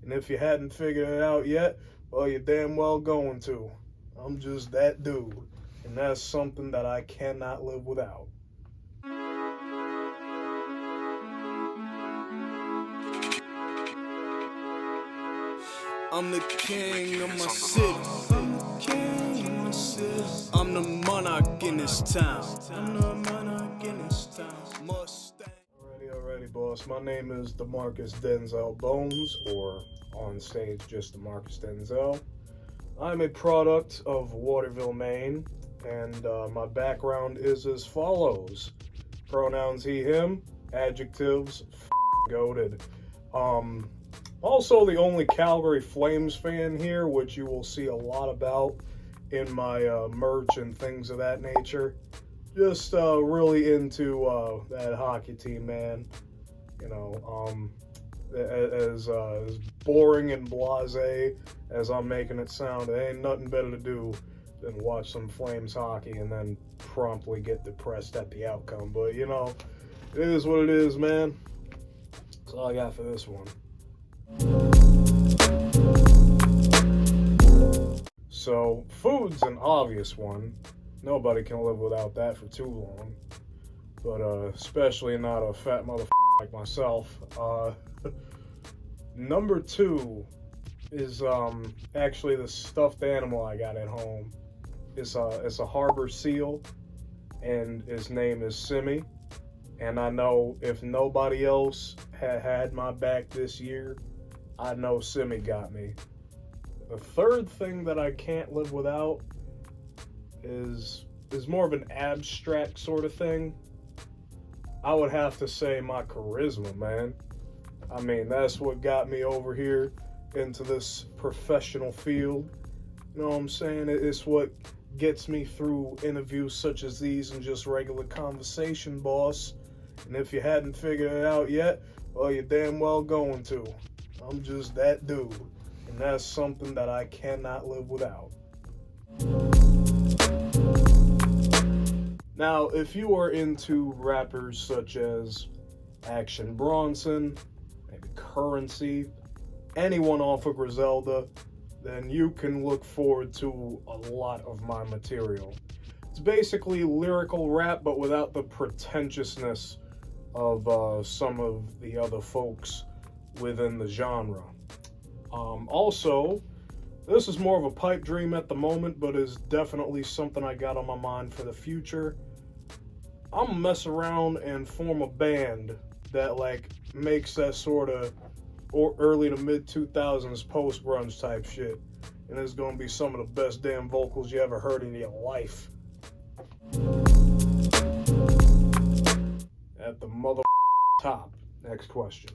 And if you hadn't figured it out yet, well, you're damn well going to. I'm just that dude. And that's something that I cannot live without. I'm the king of my city. I'm the monarch in this town. Alrighty, boss. My name is Demarkus Denzel Bones, or on stage just Demarkus Denzel. I'm a product of Waterville, Maine, and my background is as follows. Pronouns he, him, adjectives, goated. Also the only Calgary Flames fan here, which you will see a lot about in my merch and things of that nature. Just really into that hockey team, man. You know, as boring and blasé as I'm making it sound, it ain't nothing better to do than watch some Flames hockey and then promptly get depressed at the outcome. But, you know, it is what it is, man. That's all I got for this one. So, food's an obvious one. Nobody can live without that for too long. But especially not a fat motherfucker like myself. Number two is actually the stuffed animal I got at home. It's a harbor seal, and his name is Simmy. And I know if nobody else had my back this year, I know Simmy got me. The third thing that I can't live without is more of an abstract sort of thing. I would have to say my charisma, man. I mean, that's what got me over here into this professional field. You know what I'm saying? It's what gets me through interviews such as these and just regular conversation, boss. And if you hadn't figured it out yet, well, you're damn well going to. I'm just that dude. And that's something that I cannot live without. Now, if you are into rappers such as Action Bronson, maybe Currency, anyone off of Griselda, then you can look forward to a lot of my material. It's basically lyrical rap, but without the pretentiousness of some of the other folks within the genre. Also, this is more of a pipe dream at the moment, but is definitely something I got on my mind for the future. I'm gonna mess around and form a band that like makes that sort of or early to mid 2000s post grunge type shit, and it's gonna be some of the best damn vocals you ever heard in your life. At the mother top. Next question.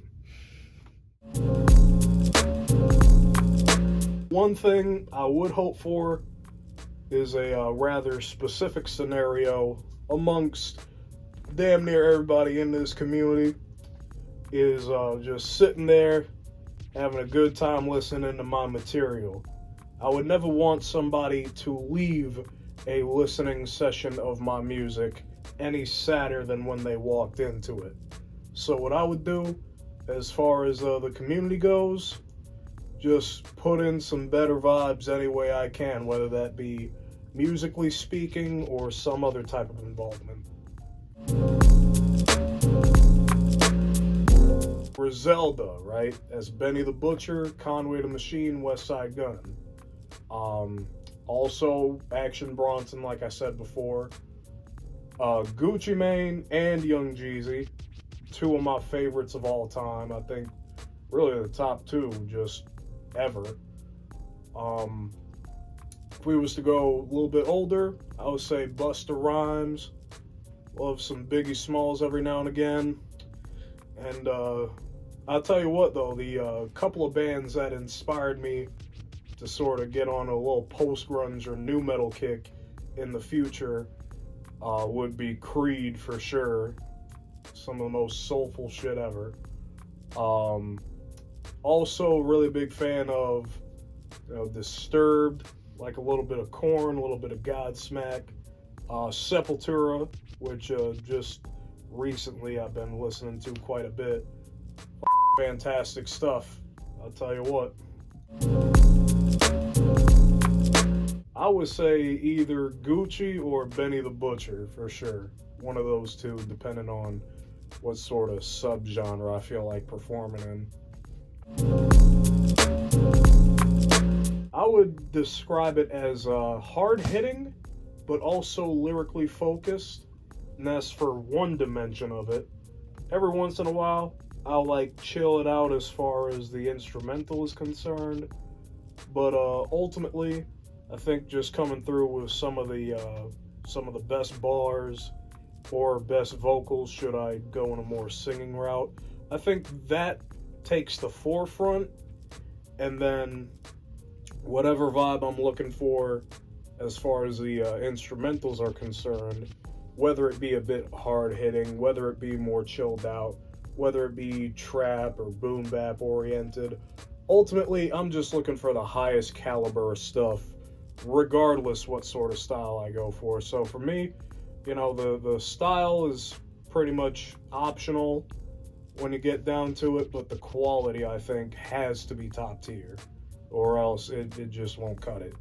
One thing I would hope for is a rather specific scenario amongst damn near everybody in this community is just sitting there having a good time listening to my material. I would never want somebody to leave a listening session of my music any sadder than when they walked into it. So what I would do, as far as the community goes, just put in some better vibes any way I can, whether that be musically speaking or some other type of involvement. Griselda, right? As Benny the Butcher, Conway the Machine, West Side Gun. Also, Action Bronson, like I said before. Gucci Mane and Young Jeezy, two of my favorites of all time. I think really the top two just ever. If we was to go a little bit older, I would say Busta Rhymes. Love some Biggie Smalls every now and again. And I'll tell you what though, the couple of bands that inspired me to sort of get on a little post-grunge or nu metal kick in the future would be Creed for sure. Some of the most soulful shit ever. Also, really big fan of Disturbed, like a little bit of Korn, a little bit of Godsmack. Sepultura, which just recently I've been listening to quite a bit. Fantastic stuff. I'll tell you what. I would say either Gucci or Benny the Butcher for sure. One of those two, depending on what sort of subgenre I feel like performing in. I would describe it as hard-hitting, but also lyrically focused, and that's for one dimension of it. Every once in a while, I'll like chill it out as far as the instrumental is concerned, but ultimately, I think just coming through with some of the best bars or best vocals, should I go in a more singing route, I think that takes the forefront, and then whatever vibe I'm looking for as far as the instrumentals are concerned, whether it be a bit hard-hitting, whether it be more chilled out, whether it be trap or boom bap oriented, ultimately I'm just looking for the highest caliber of stuff, regardless what sort of style I go for. So for me, you know, the style is pretty much optional when you get down to it, but the quality, I think, has to be top tier, or else it just won't cut it.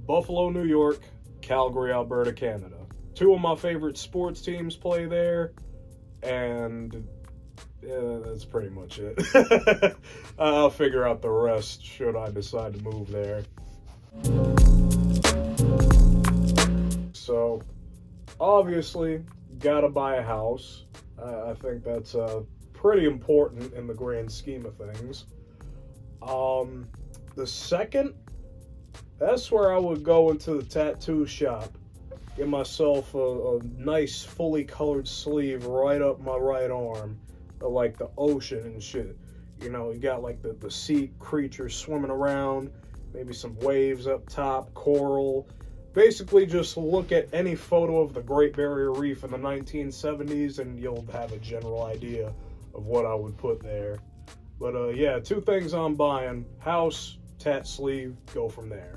Buffalo, New York, Calgary, Alberta, Canada. Two of my favorite sports teams play there, and that's pretty much it. I'll figure out the rest should I decide to move there. So, obviously, gotta buy a house. I think that's pretty important in the grand scheme of things. The second, that's where I would go into the tattoo shop. Get myself a nice fully colored sleeve right up my right arm, like the ocean and shit. You know, you got like the sea creatures swimming around, maybe some waves up top, coral. Basically, just look at any photo of the Great Barrier Reef in the 1970s and you'll have a general idea of what I would put there. But yeah, two things I'm buying: house, tat sleeve, go from there.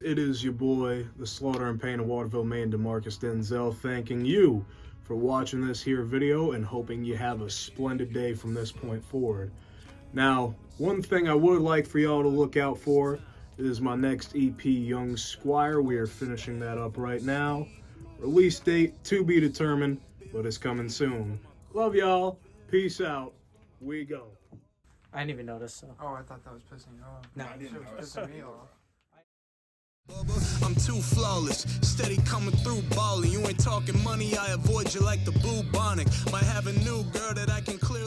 It is your boy, the Slaughter and Pain of Waterville, Maine, Demarkus Denzel, thanking you for watching this here video and hoping you have a splendid day from this point forward. Now, one thing I would like for y'all to look out for is my next EP, Young Squire. We are finishing that up right now. Release date to be determined, but it's coming soon. Love y'all. Peace out. We go. I didn't even notice, so. Oh, I thought that was pissing you off. No, I didn't. It was pissing me off. I'm too flawless, steady coming through ballin'. You ain't talking money, I avoid you like the bubonic. Might have a new girl that I can clear